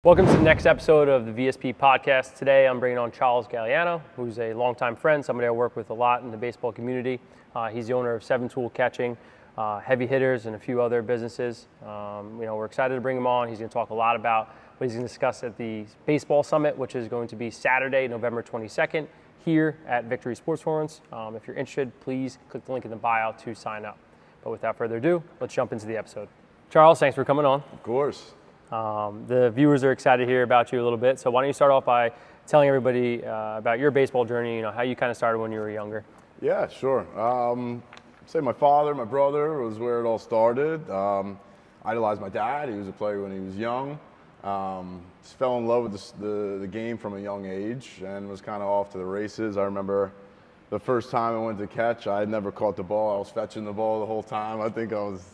Welcome to the next episode of the VSP podcast. Today I'm bringing on Charles Galiano, who's a longtime friend, somebody I work with a lot in the baseball community. He's the owner of 7 Tool Catching, Heavy Hitters, and a few other businesses. We're excited to bring him on. He's going to talk a lot about what he's going to discuss at the Baseball Summit, which is going to be Saturday, November 22nd, here at Victory Sports Forums. If you're interested, please click the link in the bio to sign up. But without further ado, let's jump into the episode. Charles, thanks for coming on. Of course. The viewers are excited to hear about you a little bit. So why don't you start off by telling everybody about your baseball journey, how you kind of started when you were younger. Yeah, sure. Say my father, my brother was where it all started. Idolized my dad. He was a player when he was young. Just fell in love with the game from a young age and was kind of off to the races. I remember the first time I went to catch, I had never caught the ball. I was fetching the ball the whole time. I think I was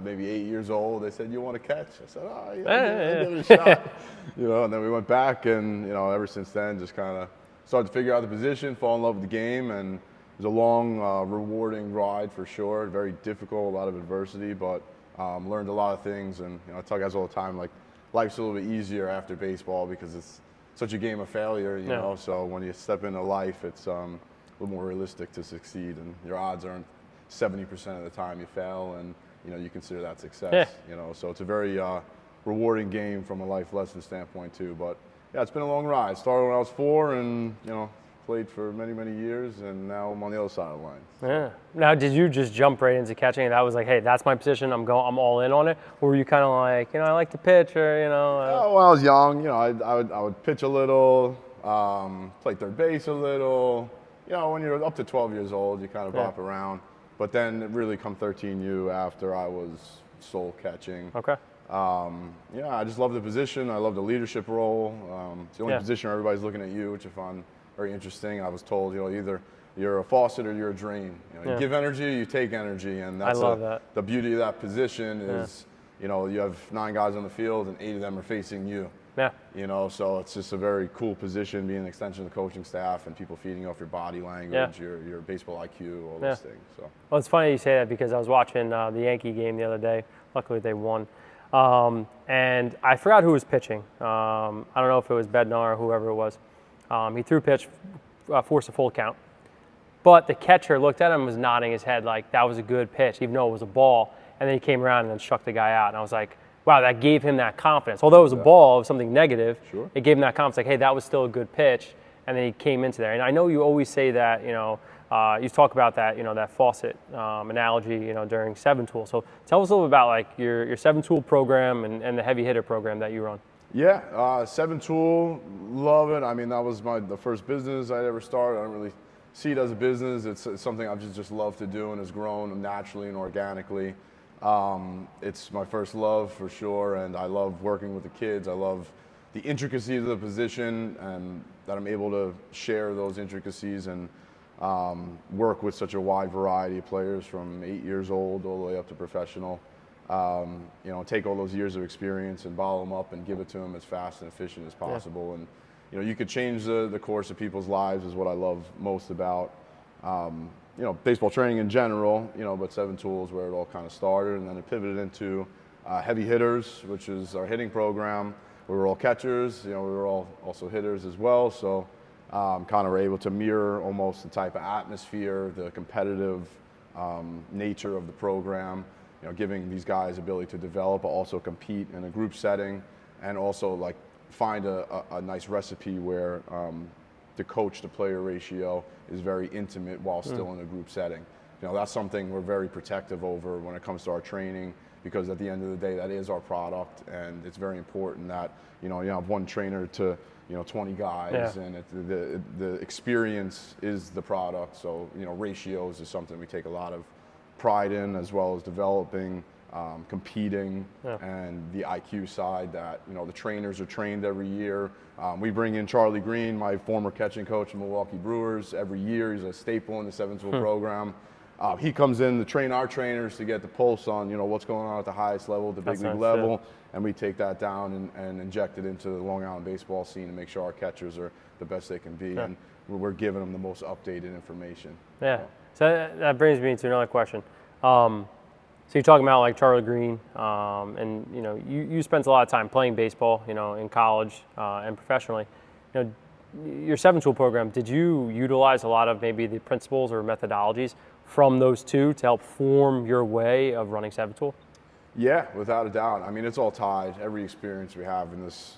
maybe 8 years old. They said, "You want to catch?" I said, "Oh, yeah, give it a shot." And then we went back, and ever since then, just kind of started to figure out the position, fall in love with the game, and it was a long, rewarding ride for sure. Very difficult, a lot of adversity, but learned a lot of things. And I tell guys all the time, like, life's a little bit easier after baseball because it's such a game of failure, you know. So when you step into life, it's a little more realistic to succeed, and your odds aren't 70% of the time you fail, and you consider that success. So it's a very rewarding game from a life lesson standpoint too. But yeah, it's been a long ride. Started when I was 4, and played for many, many years, and now I'm on the other side of the line. Yeah. Now, did you just jump right into catching, and that was like, hey, that's my position. I'm all in on it, or were you kind of like, I like to pitch, or When I was young, I would pitch a little, play third base a little. When you're up to 12 years old, you kind of bop around. But then it really come 13U after I was sole catching. Okay. I just love the position. I love the leadership role. It's the only position where everybody's looking at you, which I find very interesting. I was told, either you're a faucet or you're a drain. You give energy, you take energy, and that's the beauty of that position is, you have 9 guys on the field and 8 of them are facing you. Yeah. So it's just a very cool position, being an extension of the coaching staff and people feeding off your body language, your baseball IQ, all those things. So. Well, it's funny you say that because I was watching the Yankee game the other day. Luckily, they won. And I forgot who was pitching. I don't know if it was Bednar or whoever it was. He threw a pitch, forced a full count. But the catcher looked at him and was nodding his head like that was a good pitch, even though it was a ball. And then he came around and then struck the guy out. And I was like, wow, that gave him that confidence. Although it was a ball of something negative, it gave him that confidence, like, hey, that was still a good pitch. And then he came into there. And I know you always say that, you talk about that, that faucet analogy, during 7 Tool. So tell us a little bit about, like, your 7 Tool program and the heavy hitter program that you run. Yeah, 7 Tool, love it. I mean, that was the first business I'd ever started. I don't really see it as a business. It's something I've just loved to do and has grown naturally and organically. It's my first love for sure, and I love working with the kids. I love the intricacies of the position, and that I'm able to share those intricacies and work with such a wide variety of players from 8 years old all the way up to professional. Take all those years of experience and bottle them up and give it to them as fast and efficient as possible. And you could change the course of people's lives is what I love most about baseball training in general, but 7 Tools where it all kind of started, and then it pivoted into Heavy Hitters, which is our hitting program. We were all catchers, we were all also hitters as well, so kind of were able to mirror almost the type of atmosphere, the competitive nature of the program, giving these guys ability to develop, but also compete in a group setting, and also like find a nice recipe where the coach to player ratio is very intimate while still in a group setting. That's something we're very protective over when it comes to our training, because at the end of the day, that is our product, and it's very important that you have one trainer to 20 guys, and the experience is the product. So ratios is something we take a lot of pride in, as well as developing, competing, and the IQ side that the trainers are trained every year. We bring in Charlie Green, my former catching coach of Milwaukee Brewers, every year. He's a staple in the 7 Tool program. He comes in to train our trainers to get the pulse on what's going on at the highest level, the big league level, and we take that down and inject it into the Long Island baseball scene and make sure our catchers are the best they can be, and we're giving them the most updated information. So that brings me to another question. So you're talking about like Charlie Green, and you know you spent a lot of time playing baseball, you know, in college and professionally. You know, your 7-tool program, did you utilize a lot of maybe the principles or methodologies from those two to help form your way of running 7-tool? Yeah, without a doubt. I mean, it's all tied. Every experience we have in this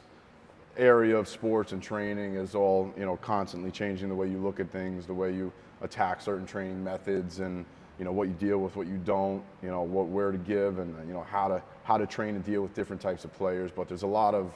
area of sports and training is all, you know, constantly changing the way you look at things, the way you attack certain training methods, and you know what you deal with, what you don't, you know, where to give, and you know how to train and deal with different types of players. But there's a lot of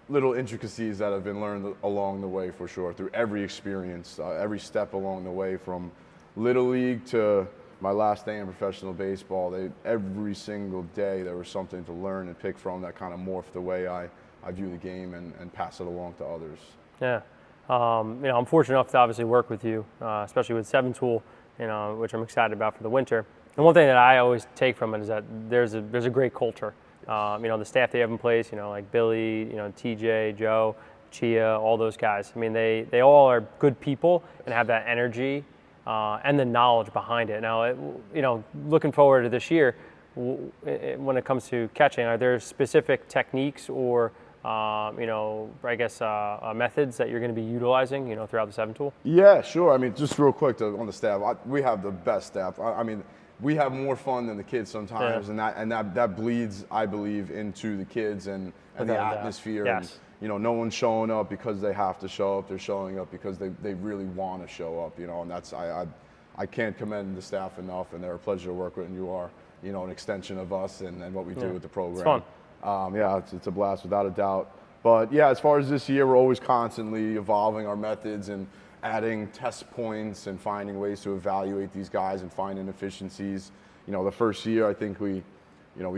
little intricacies that have been learned along the way, for sure, through every experience, every step along the way, from Little League to my last day in professional baseball. Every single day there was something to learn and pick from that kind of morphed the way I view the game and pass it along to others. Yeah. You know, I'm fortunate enough to obviously work with you, especially with 7-tool, you know, which I'm excited about for the winter. And one thing that I always take from it is that there's a great culture. You know, the staff they have in place, you know, like Billy, you know, TJ, Joe, Chia, all those guys. I mean, they all are good people and have that energy and the knowledge behind it. Now, you know, looking forward to this year, when it comes to catching, are there specific techniques or you know, I guess methods that you're going to be utilizing, you know, throughout the 7-tool? Yeah, sure. I mean, just real quick on the staff, we have the best staff. I mean, we have more fun than the kids sometimes, Yeah. and that bleeds, I believe, into the kids and the atmosphere. Yes. And, you know, no one's showing up because they have to show up. They're showing up because they really want to show up. You know, and that's I can't commend the staff enough, and they're a pleasure to work with, and you are, you know, an extension of us and what we do with the program. It's fun. Yeah, it's a blast without a doubt. But yeah, as far as this year, we're always constantly evolving our methods and adding test points and finding ways to evaluate these guys and find inefficiencies. You know, the first year, I think we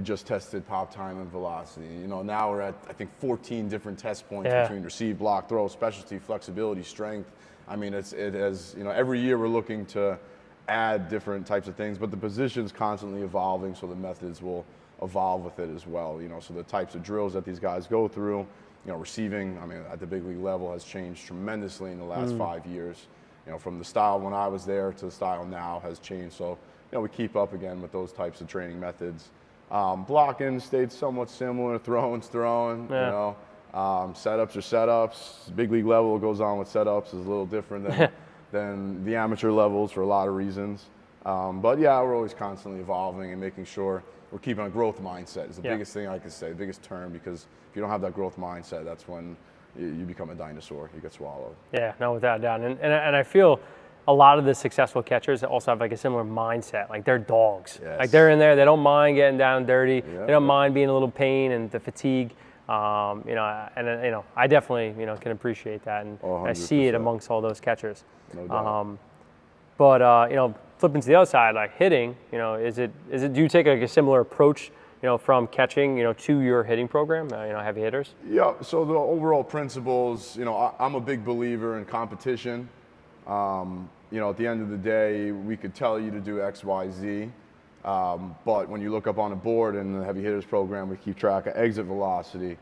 just tested pop time and velocity. You know, now we're at, I think, 14 different test points between receive, block, throw, specialty, flexibility, strength. I mean, it has, you know, every year we're looking to add different types of things, but the position's constantly evolving, so the methods will evolve with it as well. You know, so the types of drills that these guys go through, you know, receiving, I mean, at the big league level has changed tremendously in the last 5 years. You know, from the style when I was there to the style now has changed. So, you know, we keep up again with those types of training methods. Blocking stayed somewhat similar, throwing's throwing, you know. Setups are setups. Big league level, what goes on with setups is a little different than the amateur levels for a lot of reasons. But yeah, we're always constantly evolving and making sure we're keeping a growth mindset is the biggest thing I could say, the biggest term, because if you don't have that growth mindset, that's when you become a dinosaur. You get swallowed. Yeah, no, without a doubt. And I feel a lot of the successful catchers also have like a similar mindset. Like they're dogs. Yes. Like they're in there. They don't mind getting down and dirty. Yeah, they don't mind being a little pain and the fatigue. You know, and you know, I definitely, you know, can appreciate that, and I see it amongst all those catchers. No doubt. But you know, flipping to the other side, like hitting, you know, do you take like a similar approach, you know, from catching, you know, to your hitting program, you know, heavy hitters? Yeah. So the overall principles, you know, I'm a big believer in competition. You know, at the end of the day, we could tell you to do X, Y, Z. But when you look up on a board in the heavy hitters program, we keep track of exit velocity,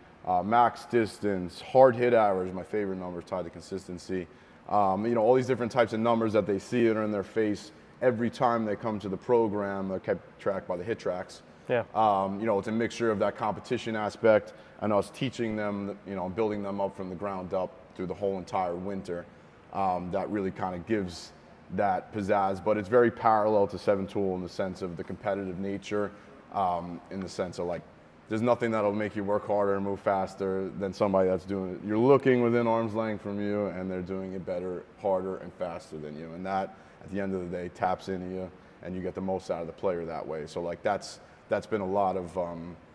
max distance, hard hit average, my favorite number tied to consistency. You know, all these different types of numbers that they see that are in their face every time they come to the program are kept tracked by the hit tracks. Yeah. You know, it's a mixture of that competition aspect and us teaching them, you know, building them up from the ground up through the whole entire winter. That really kind of gives that pizzazz, but it's very parallel to 7-tool in the sense of the competitive nature, in the sense of like, there's nothing that'll make you work harder and move faster than somebody that's doing it. You're looking within arm's length from you, and they're doing it better, harder, and faster than you. And that, at the end of the day, taps into you, and you get the most out of the player that way. So like that's been a lot of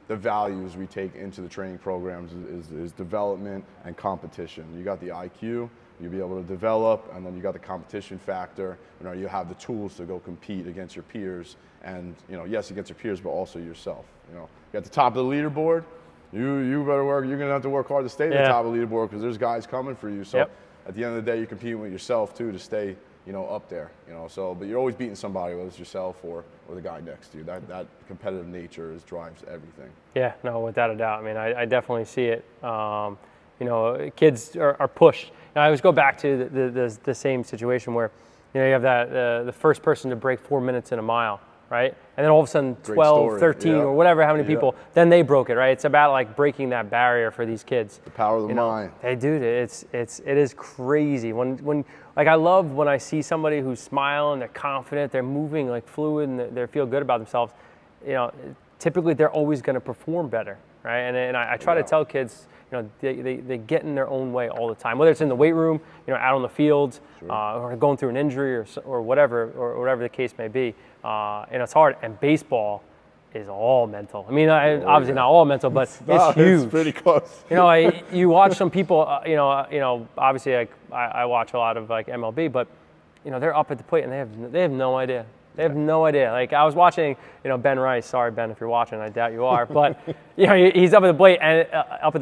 the values we take into the training programs is development and competition. You got the IQ, you'll be able to develop, and then you got the competition factor. You know, you have the tools to go compete against your peers, and you know, yes, against your peers, but also yourself. You know, you're at the top of the leaderboard. You better work. You're gonna have to work hard to stay at the top of the leaderboard because there's guys coming for you. So at the end of the day, you're competing with yourself too to stay, you know, up there. You know, so but you're always beating somebody, whether it's yourself or the guy next to you. That competitive nature drives everything. Yeah, no, without a doubt. I mean, I definitely see it. You know, kids are pushed. And I always go back to the same situation where, you know, you have that the first person to break 4 minutes in a mile. right? And then all of a sudden 12, story. 13 Yeah. or whatever, how many Yeah. people, then they broke it, right? It's about like breaking that barrier for these kids. The power of the mind. Hey, dude, it is crazy. When like I love when I see somebody who's smiling, they're confident, they're moving like fluid, and they feel good about themselves. Typically they're always going to perform better, right? And I try to tell kids, they get in their own way all the time, whether it's in the weight room, out on the field, or going through an injury or whatever the case may be. And it's hard. And baseball is all mental. I mean, obviously not all mental, but it's huge. It's pretty close. You watch some people. Obviously, I watch a lot of like MLB, but they're up at the plate and they have no idea. They have no idea. Like I was watching, Ben Rice. Sorry, Ben, if you're watching, I doubt you are. But he's up at the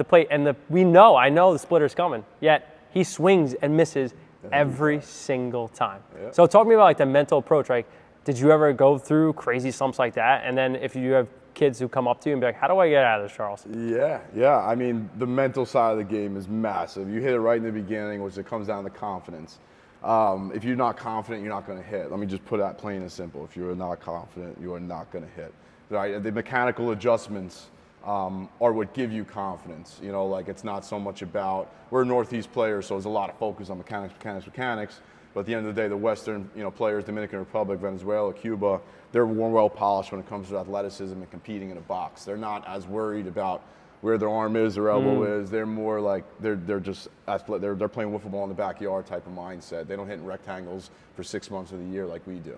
plate, and I know the splitter's coming. Yet he swings and misses every single time. Yeah. So talk to me about like the mental approach. Like, did you ever go through crazy slumps like that? And then if you have kids who come up to you and be like, "How do I get out of this, Charles?" Yeah. I mean, the mental side of the game is massive. You hit it right in the beginning, which it comes down to confidence. If you're not confident, you're not going to hit. Let me just put that plain and simple. If you're not confident, you are not going to hit. Right? The mechanical adjustments are what give you confidence. Like it's not so much about, we're Northeast players, so there's a lot of focus on mechanics. But at the end of the day, the Western players, Dominican Republic, Venezuela, Cuba, they're more well polished when it comes to athleticism and competing in a box. They're not as worried about where their arm is, their elbow is. They're more like they're just they're playing wiffle ball in the backyard type of mindset. They don't hit in rectangles for 6 months of the year like we do.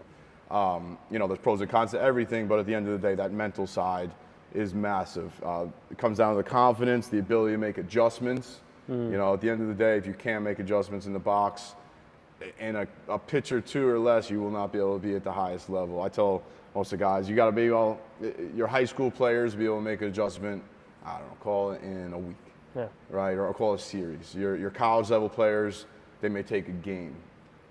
There's pros and cons to everything, but at the end of the day, that mental side is massive. It comes down to the confidence, the ability to make adjustments. At the end of the day, if you can't make adjustments in the box, in a pitch or two or less, you will not be able to be at the highest level. I tell most of the guys, you got to be your high school players be able to make an adjustment. I don't know, call it in a week, right? Or call it a series. Your college level players, they may take a game.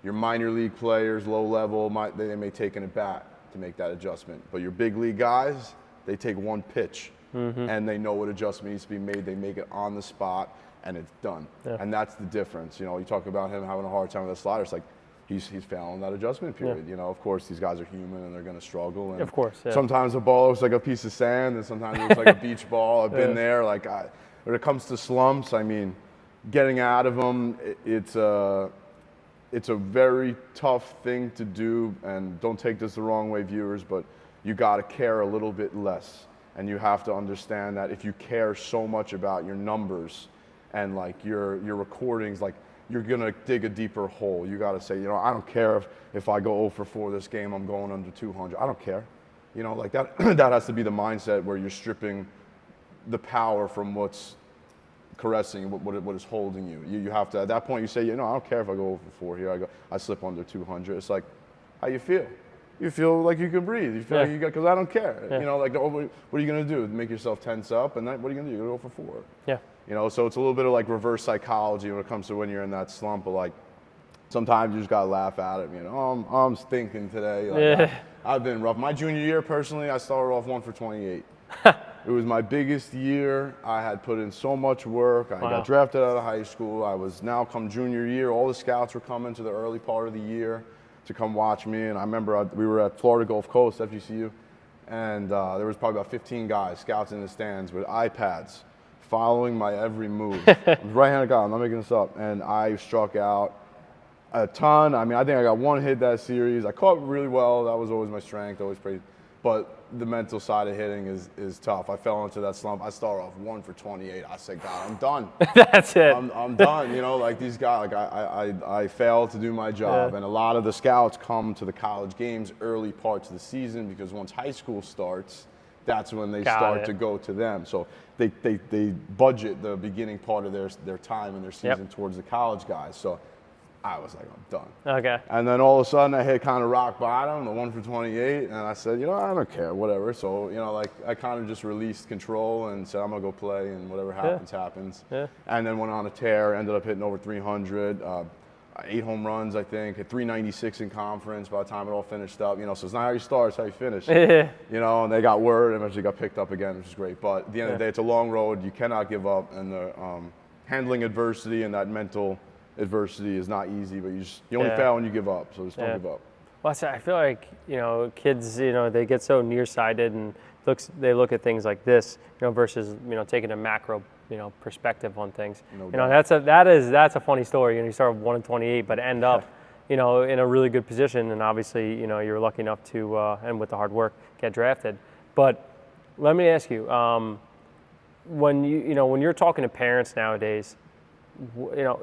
Your minor league players, low level, they may take an at bat to make that adjustment. But your big league guys, they take one pitch and they know what adjustment needs to be made. They make it on the spot and it's done. Yeah. And that's the difference. You talk about him having a hard time with the slider. It's like he's failing that adjustment period. Yeah. Of course, these guys are human and they're going to struggle. And of course, yeah. Sometimes a ball looks like a piece of sand, and sometimes it looks like a beach ball. I've been there. When it comes to slumps, I mean, getting out of them, it's a very tough thing to do. And don't take this the wrong way, viewers, but you got to care a little bit less, and you have to understand that if you care so much about your numbers and like your recordings, like, you're going to dig a deeper hole. You got to say, I don't care if I go 0 for 4 this game, I'm going under 200. I don't care. Like that that has to be the mindset where you're stripping the power from what's caressing, what is holding you. You have to, at that point, you say, I don't care if I go 0 for 4 here. I slip under 200. It's like, how you feel? You feel like you can breathe. You feel like you got, because I don't care. Yeah. What are you going to do? Make yourself tense up, and what are you going to do? You're going to go 0 for 4. Yeah. So it's a little bit of like reverse psychology when it comes to when you're in that slump. But like, sometimes you just gotta laugh at it. I'm stinking today. I've been rough. My junior year, personally, I started off 1 for 28. It was my biggest year. I had put in so much work. I got drafted out of high school. I was now come junior year. All the scouts were coming to the early part of the year to come watch me. And I remember we were at Florida Gulf Coast, FGCU, and there was probably about 15 guys, scouts in the stands with iPads, following my every move. Right-handed guy, I'm not making this up. And I struck out a ton. I mean, I think I got one hit that series. I caught really well. That was always my strength, always pretty. But the mental side of hitting is tough. I fell into that slump. I started off 1 for 28. I said, God, I'm done. That's it. I'm done. Like these guys, I failed to do my job. Yeah. And a lot of the scouts come to the college games early parts of the season because once high school starts, that's when they start to go to them. So they budget the beginning part of their time and their season towards the college guys. So I was like, I'm done. Okay. And then all of a sudden I hit kind of rock bottom, the 1 for 28, and I said, I don't care, whatever. So, I kind of just released control and said, I'm going to go play, and whatever happens, happens. Yeah. And then went on a tear, ended up hitting over 300, 8 home runs, I think, hit 396 in conference by the time it all finished up. So it's not how you start, it's how you finish. And they got word, and eventually got picked up again, which is great. But at the end of the day, it's a long road. You cannot give up, and the handling adversity and that mental adversity is not easy, but you only fail when you give up, so just don't give up. Well, I feel like, kids, they get so nearsighted and they look at things like this, versus, taking a macro, perspective on things. No doubt. That's a funny story. You start with 1-28, but end up, in a really good position. And obviously, you're lucky enough to, and with the hard work, get drafted. But let me ask you, when you're talking to parents nowadays,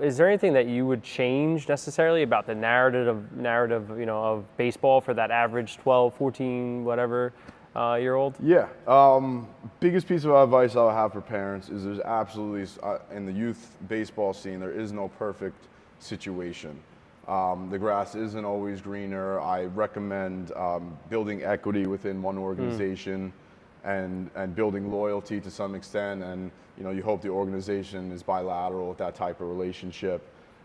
is there anything that you would change necessarily about the narrative, of baseball for that average 12, 14, whatever year old? Yeah. Biggest piece of advice I'll have for parents is there's absolutely, in the youth baseball scene, there is no perfect situation. The grass isn't always greener. I recommend building equity within one organization and building loyalty to some extent. And, you hope the organization is bilateral with that type of relationship.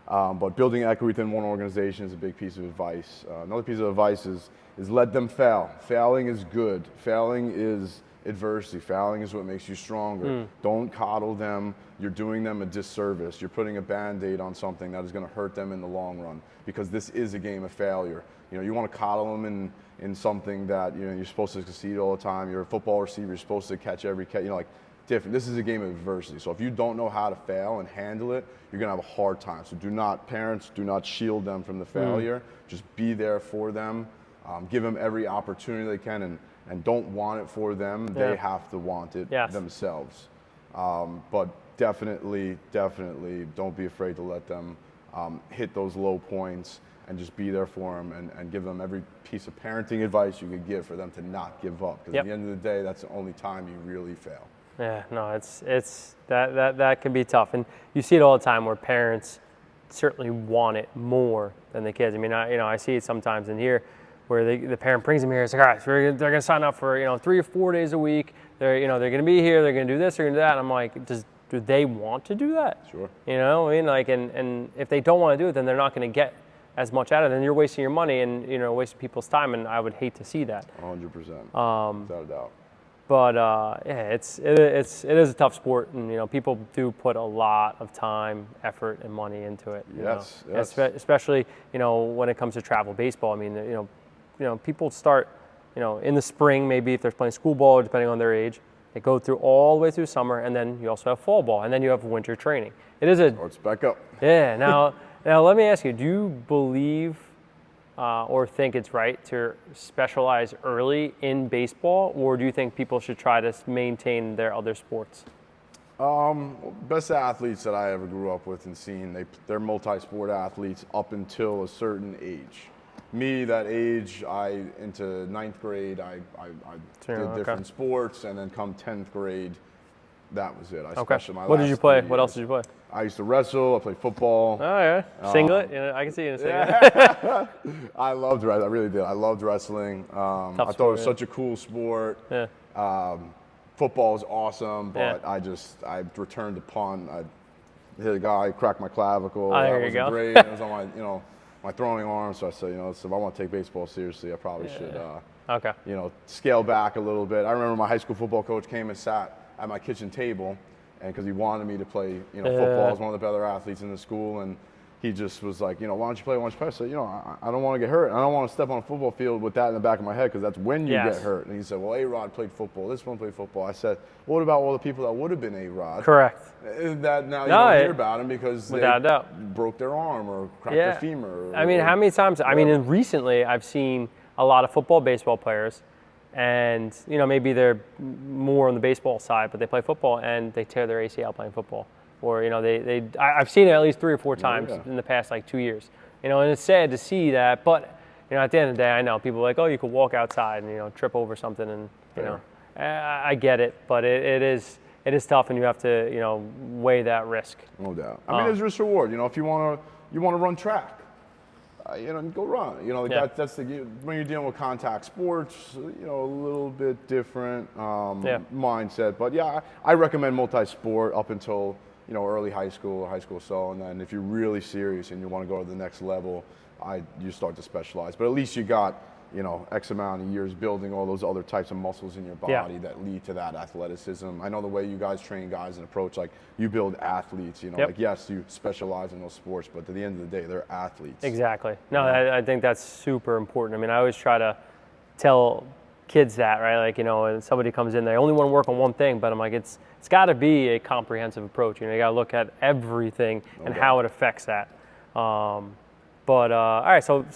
But building equity within one organization is a big piece of advice. Another piece of advice is let them fail. Failing is good. Failing is adversity. Failing is what makes you stronger. Don't coddle them. You're doing them a disservice. You're putting a Band-Aid on something that is going to hurt them in the long run, because this is a game of failure. You want to coddle them in something that you're supposed to succeed all the time. You're a football receiver. You're supposed to catch every catch. Different. This is a game of adversity. So if you don't know how to fail and handle it, you're going to have a hard time. So parents, do not shield them from the failure. Just be there for them. Give them every opportunity they can, and don't want it for them. They have to want it themselves. But definitely don't be afraid to let them hit those low points, and just be there for them, and give them every piece of parenting advice you could give for them to not give up. Because at the end of the day, that's the only time you really fail. Yeah, no, it's that can be tough, and you see it all the time where parents certainly want it more than the kids. I mean, I see it sometimes in here where the parent brings them here. It's like, all right, so they're going to sign up for 3 or 4 days a week. They're going to be here. They're going to do this. They're going to do that. And I'm like, do they want to do that? Sure. And if they don't want to do it, then they're not going to get as much out of it. Then you're wasting your money and wasting people's time. And I would hate to see that. 100%. Without a doubt. But it is a tough sport, and people do put a lot of time, effort, and money into it. Yes. Especially when it comes to travel baseball. I mean, people start in the spring, maybe if they're playing school ball, depending on their age. They go through all the way through summer, and then you also have fall ball, and then you have winter training. It's back up. Yeah. Now let me ask you: do you believe or think it's right to specialize early in baseball, or do you think people should try to maintain their other sports? Best athletes that I ever grew up with and seen, they're multi-sport athletes up until a certain age. Me, that age, into ninth grade, I did different sports, and then come 10th grade, that was it. What did you play? What else did you play? I used to wrestle. I played football. Oh, yeah. Singlet? I can see you in a singlet. I loved wrestling. I really did. I loved wrestling. I thought it was such a cool sport. Yeah. Football was awesome, but I returned the punt. I hit a guy, cracked my clavicle. Oh, there you go. Great. It was on my throwing arm. So I said, if I want to take baseball seriously, I probably should, scale back a little bit. I remember my high school football coach came and sat at my kitchen table, and because he wanted me to play, football as one of the better athletes in the school, and he just was like, why don't you play? I said, I don't want to get hurt. I don't want to step on a football field with that in the back of my head, because that's when you get hurt. And he said, well, A-Rod played football. This one played football. I said, what about all the people that would have been A-Rod? Correct. That now you don't hear about them because they broke their arm or cracked their femur. How many times? And recently I've seen a lot of football, baseball players, and maybe they're more on the baseball side, but they play football and they tear their ACL playing football. Or I've seen it at least 3 or 4 times in the past 2 years. And it's sad to see that, but at the end of the day, I know people are like, oh, you could walk outside and trip over something, and I get it, but it is tough, and you have to weigh that risk. No doubt. I mean, there's risk reward. If you want to run track, go run. That's when you're dealing with contact sports, a little bit different mindset. But I recommend multi-sport up until early high school, and then if you're really serious and you want to go to the next level, you start to specialize. But at least you got X amount of years building all those other types of muscles in your body that lead to that athleticism. I know the way you guys train guys and approach, like you build athletes, like yes, you specialize in those sports, but at the end of the day, they're athletes. Exactly. No, I think that's super important. I mean, I always try to tell kids that, right? Like, when somebody comes in, they only want to work on one thing, but I'm like, it's got to be a comprehensive approach. You got to look at everything and how it affects that. But all right, so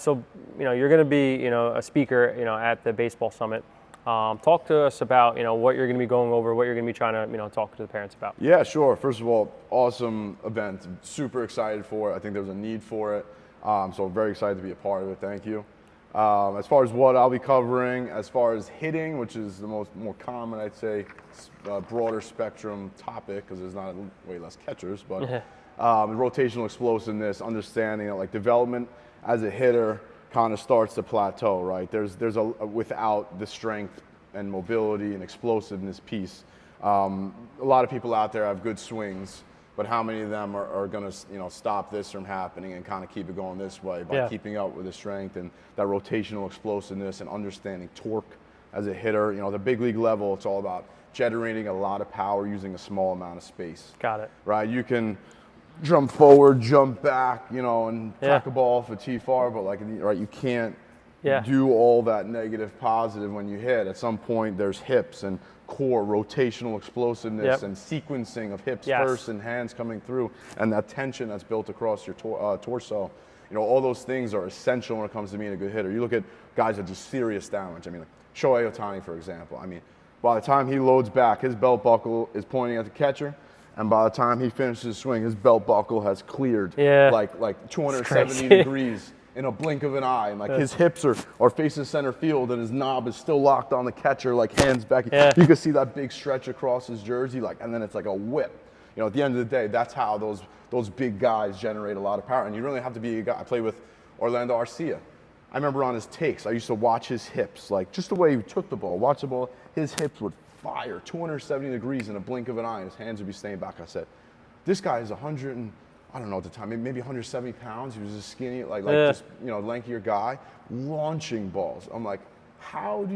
you're going to be a speaker at the baseball summit. Talk to us about what you're going to be going over, what you're going to be trying to talk to the parents about. Yeah, sure. First of all, awesome event. Super excited for it. I think there was a need for it, so I'm very excited to be a part of it. Thank you. As far as what I'll be covering, as far as hitting, which is the more common, I'd say, broader spectrum topic, because there's not way less catchers, but. Rotational explosiveness, understanding that like development as a hitter kind of starts to plateau, right? There's without the strength and mobility and explosiveness piece. A lot of people out there have good swings, but how many of them are going to stop this from happening and kind of keep it going this way by keeping up with the strength and that rotational explosiveness and understanding torque as a hitter. The big league level, it's all about generating a lot of power using a small amount of space. Got it. Right? You can jump forward, jump back, and track a ball for T-far, but you can't do all that negative positive when you hit. At some point, there's hips and core, rotational explosiveness and sequencing of hips first and hands coming through, and that tension that's built across your torso. All those things are essential when it comes to being a good hitter. You look at guys that do serious damage. I mean, like Shohei Ohtani, for example. I mean, by the time he loads back, his belt buckle is pointing at the catcher. And by the time he finishes his swing, his belt buckle has cleared like 270 degrees in a blink of an eye. And like his hips are facing center field and his knob is still locked on the catcher, like hands back. You can see that big stretch across his jersey, and then it's like a whip. At the end of the day, that's how those big guys generate a lot of power. And you really have to be a guy. I played with Orlando Arcia. I remember on his takes, I used to watch his hips, like just the way he took the ball, watch the ball, his hips would fire 270 degrees in a blink of an eye, and his hands would be staying back. I said, this guy is 100 and, I don't know at the time, maybe 170 pounds. He was a skinny, just, lankier guy, launching balls. I'm like, how do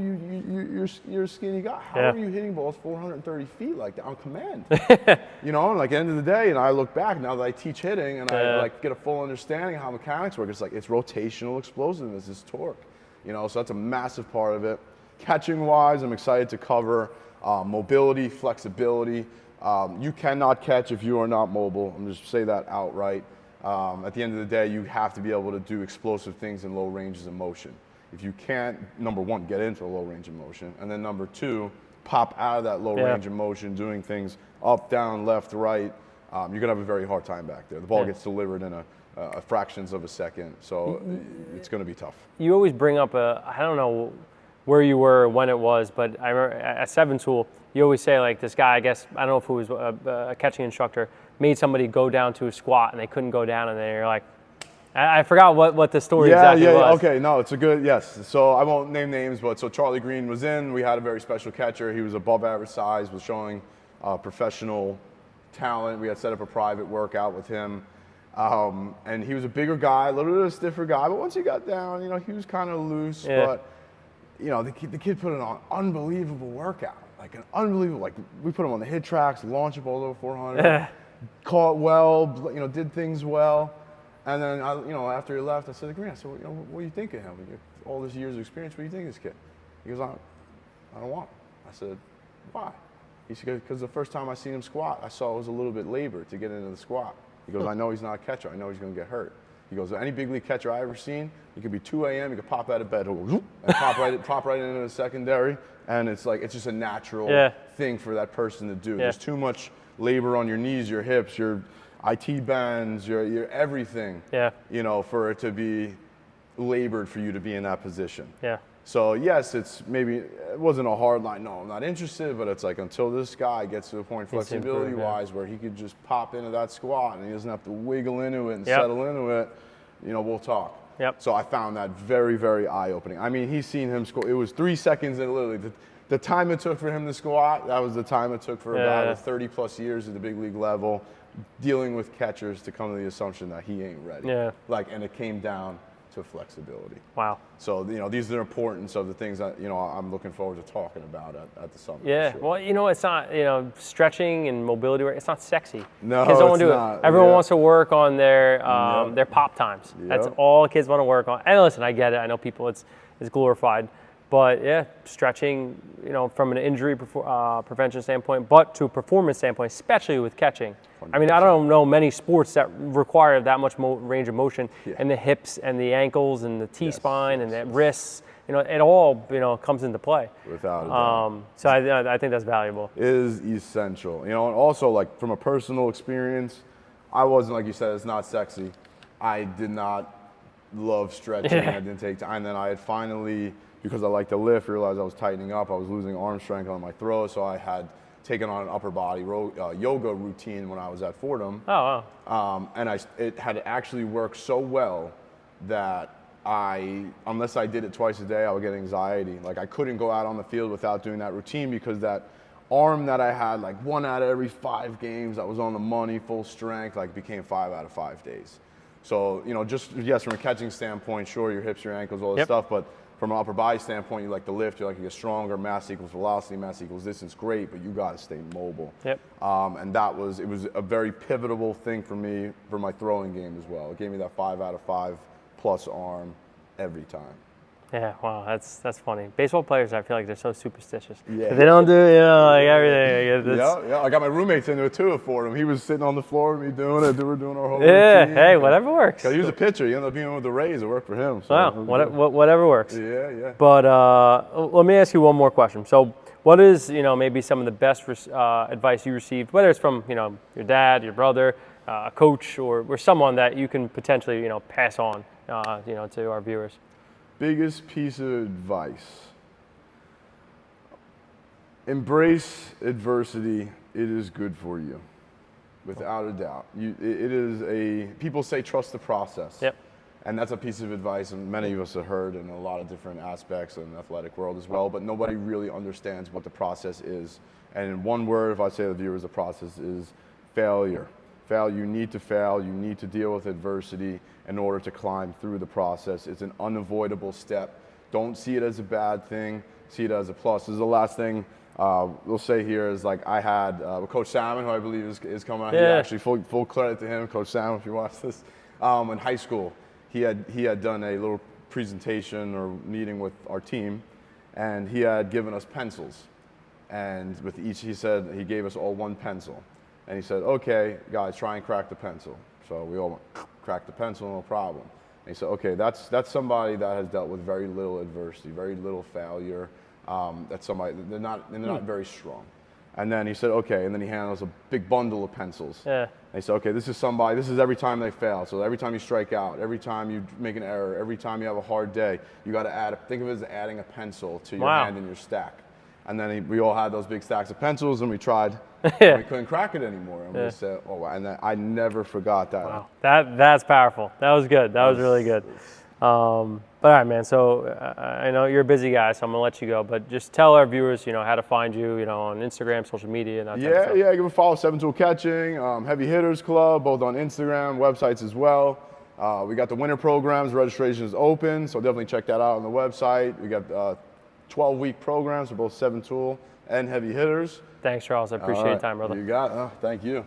you're a skinny guy. How are you hitting balls 430 feet like that on command? And like end of the day, and I look back now that I teach hitting and I get a full understanding of how mechanics work. It's rotational explosiveness, it's torque. So that's a massive part of it. Catching wise, I'm excited to cover mobility, flexibility. You cannot catch if you are not mobile. I'm just say that outright. At the end of the day, you have to be able to do explosive things in low ranges of motion. If you can't, number one, get into a low range of motion, and then number two, pop out of that low range of motion, doing things up, down, left, right, you're going to have a very hard time back there. The ball gets delivered in a fractions of a second, so it's going to be tough. You always bring up I don't know where you were, when it was, but I remember at 7-tool, you always say like this guy, I guess, I don't know if it was a catching instructor, made somebody go down to a squat and they couldn't go down, and then you're like, I forgot what the story exactly was. Okay, no, it's a good, yes. So I won't name names, but so Charlie Green was in. We had a very special catcher. He was above average size, was showing professional talent. We had set up a private workout with him. And he was a bigger guy, a little bit of a stiffer guy, but once he got down, he was kind of loose. But, the kid put in an unbelievable workout. We put him on the hit tracks, launch a ball over 400, caught well, did things well. And then, after he left, I said to Green, what do you think of him? All these years of experience, what do you think of this kid? He goes, I don't want him. I said, why? He said, because the first time I seen him squat, I saw it was a little bit labor to get into the squat. He goes, I know he's not a catcher. I know he's going to get hurt. He goes, any big league catcher I ever seen, it could be 2 a.m., you could pop out of bed, he'll go, and pop right into the secondary. And it's just a natural thing for that person to do. There's too much labor on your knees, your hips, your IT bands, your everything, for it to be labored for you to be in that position. So yes, it wasn't a hard line. No, I'm not interested, but it's like until this guy gets to the point flexibility-wise where he could just pop into that squat and he doesn't have to wiggle into it and settle into it, we'll talk. So I found that very, very eye-opening. I mean, he's seen him score. It was 3 seconds and literally the time it took for him to squat, that was the time it took for a guy with 30-plus years at the big league level, dealing with catchers to come to the assumption that he ain't ready. And it came down to flexibility. Wow. So, these are the importance of the things that, I'm looking forward to talking about at the summit. Yeah, for sure. well, it's not, stretching and mobility, it's not sexy. No, kids don't it's want to do not. it. Everyone Yeah. wants to work on their Yep. pop times. That's Yep. all kids want to work on. And listen, I get it. I know people, it's glorified. But yeah, stretching, from an injury prevention standpoint, but to a performance standpoint, especially with catching. I mean, I don't know many sports that require that much range of motion, and the hips and the ankles and the T-spine and the wrists. It all comes into play. Without a doubt. So I think that's valuable. It is essential. And also, like, from a personal experience, I wasn't, like you said, it's not sexy. I did not love stretching. I didn't take time. And then I had finally, because I like to lift, realized I was tightening up. I was losing arm strength on my throw, so I had taken on an upper body yoga routine when I was at Fordham. Oh, wow. And it had actually worked so well that unless I did it twice a day, I would get anxiety. Like, I couldn't go out on the field without doing that routine, because that arm that I had, like 1 out of every 5 games, that was on the money, full strength, like became 5 out of 5 days. So, yes, from a catching standpoint, sure, your hips, your ankles, all this stuff, but from an upper body standpoint, you like to lift, you like to get stronger, mass equals velocity, mass equals distance, great, but you got to stay mobile. Yep. And it was a very pivotal thing for me for my throwing game as well. It gave me that 5 out of 5 plus arm every time. Yeah, wow, that's funny. Baseball players, I feel like they're so superstitious. Yeah. If they don't do, like everything. Yeah, I got my roommates into it too for him. He was sitting on the floor with me doing it. We were doing our whole Yeah, routine. hey, whatever works. He was a pitcher. He ended up being with the Rays. It worked for him. So Wow, whatever works. Yeah. But let me ask you one more question. So what is, maybe some of the best advice you received, whether it's from, your dad, your brother, a coach, or someone that you can potentially, pass on, to our viewers? Biggest piece of advice. Embrace adversity. It is good for you, without a doubt. People say trust the process. Yep. And that's a piece of advice, and many of us have heard in a lot of different aspects in the athletic world as well, but nobody really understands what the process is. And in one word, if I say to the viewers, the process is failure. You need to fail. You need to deal with adversity in order to climb through the process. It's an unavoidable step. Don't see it as a bad thing. See it as a plus. This is the last thing we'll say here is, like, I had Coach Salmon, who I believe is coming out here. Actually, full credit to him, Coach Salmon, if you watch this. In high school, he had done a little presentation or meeting with our team, and he had given us pencils. And with each, he said he gave us all 1 pencil. And he said, okay, guys, try and crack the pencil. So we all went, crack the pencil, no problem. And he said, okay, that's somebody that has dealt with very little adversity, very little failure. That's somebody, they're not very strong. And then he said, okay, and then he handed us a big bundle of pencils. Yeah. And he said, okay, this is every time they fail. So every time you strike out, every time you make an error, every time you have a hard day, you got to think of it as adding a pencil to your hand in your stack. And then we all had those big stacks of pencils, and we tried. And we couldn't crack it anymore. And we said, oh, wow. And I never forgot that. Wow, that's powerful. That was good. That was really good. But all right, man. So I know you're a busy guy, so I'm gonna let you go. But just tell our viewers, how to find you, on Instagram, social media, and that type of stuff. Give a follow. 7 Tool Catching, Heavy Hitters Club, both on Instagram, websites as well. We got the winter programs. Registration is open, so definitely check that out on the website. We got 12-week programs for both 7 Tool and Heavy Hitters. Thanks, Charles. I appreciate your time, brother. You got it. Thank you.